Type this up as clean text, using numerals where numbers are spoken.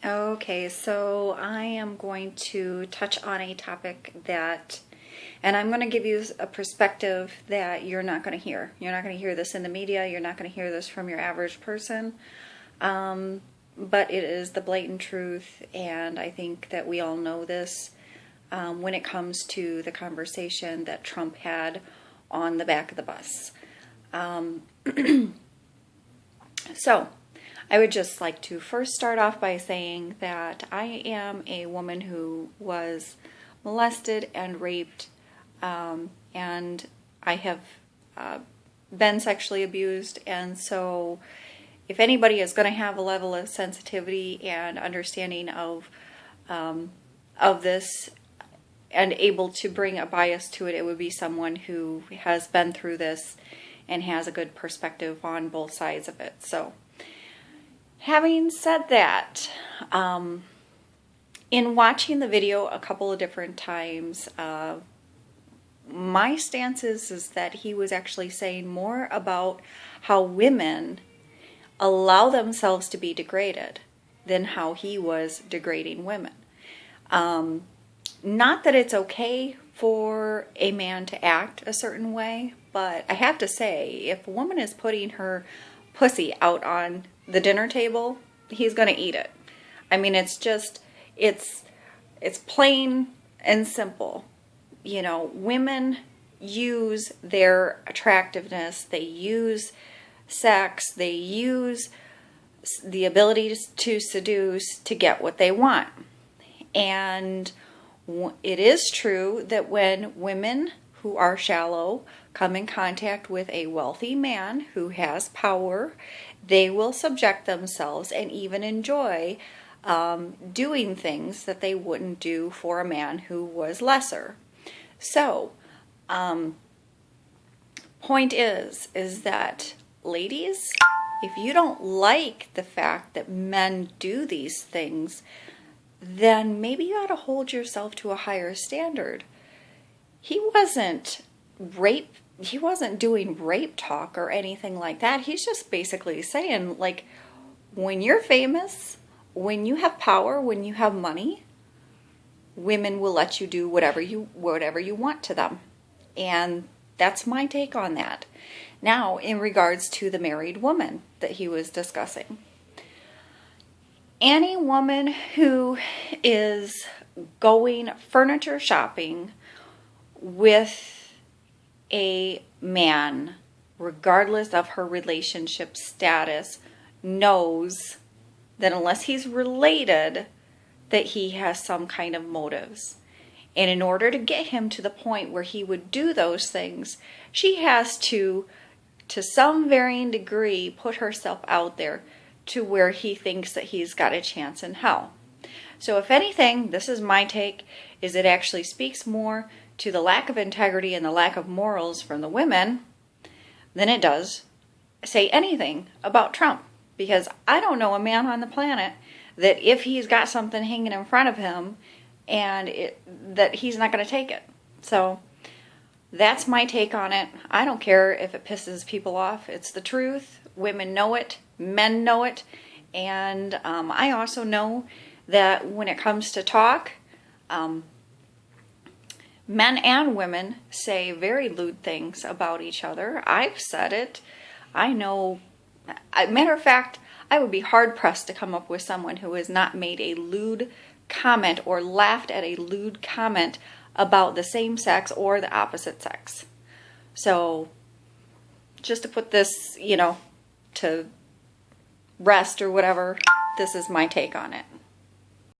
Okay, so I am going to touch on a topic and I'm going to give you a perspective that you're not going to hear. You're not going to hear this in the media. You're not going to hear this from your average person. But it is the blatant truth, and I think that we all know this when it comes to the conversation that Trump had on the back of the bus. So, I would just like to first start off by saying that I am a woman who was molested and raped, and I have been sexually abused, and so if anybody is going to have a level of sensitivity and understanding of this and able to bring a bias to it, it would be someone who has been through this and has a good perspective on both sides of it. So, having said that, in watching the video a couple of different times, my stance is that he was actually saying more about how women allow themselves to be degraded than how he was degrading women. Not that it's okay for a man to act a certain way, but I have to say, if a woman is putting her pussy out on the dinner table, he's going to eat it. I mean, it's plain and simple. You know, women use their attractiveness, they use sex, they use the ability to seduce to get what they want. And it is true that when women who are shallow come in contact with a wealthy man who has power, they will subject themselves and even enjoy doing things that they wouldn't do for a man who was lesser. So, point is that ladies, if you don't like the fact that men do these things, then maybe you ought to hold yourself to a higher standard. He wasn't doing rape talk or anything like that. He's just basically saying, like, when you're famous, when you have power, when you have money, women will let you do whatever you want to them. And that's my take on that. Now, in regards to the married woman that he was discussing, any woman who is going furniture shopping with a man, regardless of her relationship status, knows that unless he's related, that he has some kind of motives. And in order to get him to the point where he would do those things, she has to some varying degree, put herself out there to where he thinks that he's got a chance in hell. So if anything, this is my take, is it actually speaks more to the lack of integrity and the lack of morals from the women than it does say anything about Trump. Because I don't know a man on the planet that if he's got something hanging in front of him that he's not going to take it. So that's my take on it. I don't care if it pisses people off. It's the truth. Women know it. Men know it. And I also know that when it comes to talk, men and women say very lewd things about each other. I've said it. I know. Matter of fact, I would be hard-pressed to come up with someone who has not made a lewd comment or laughed at a lewd comment about the same sex or the opposite sex. So, just to put this, to rest or whatever, this is my take on it.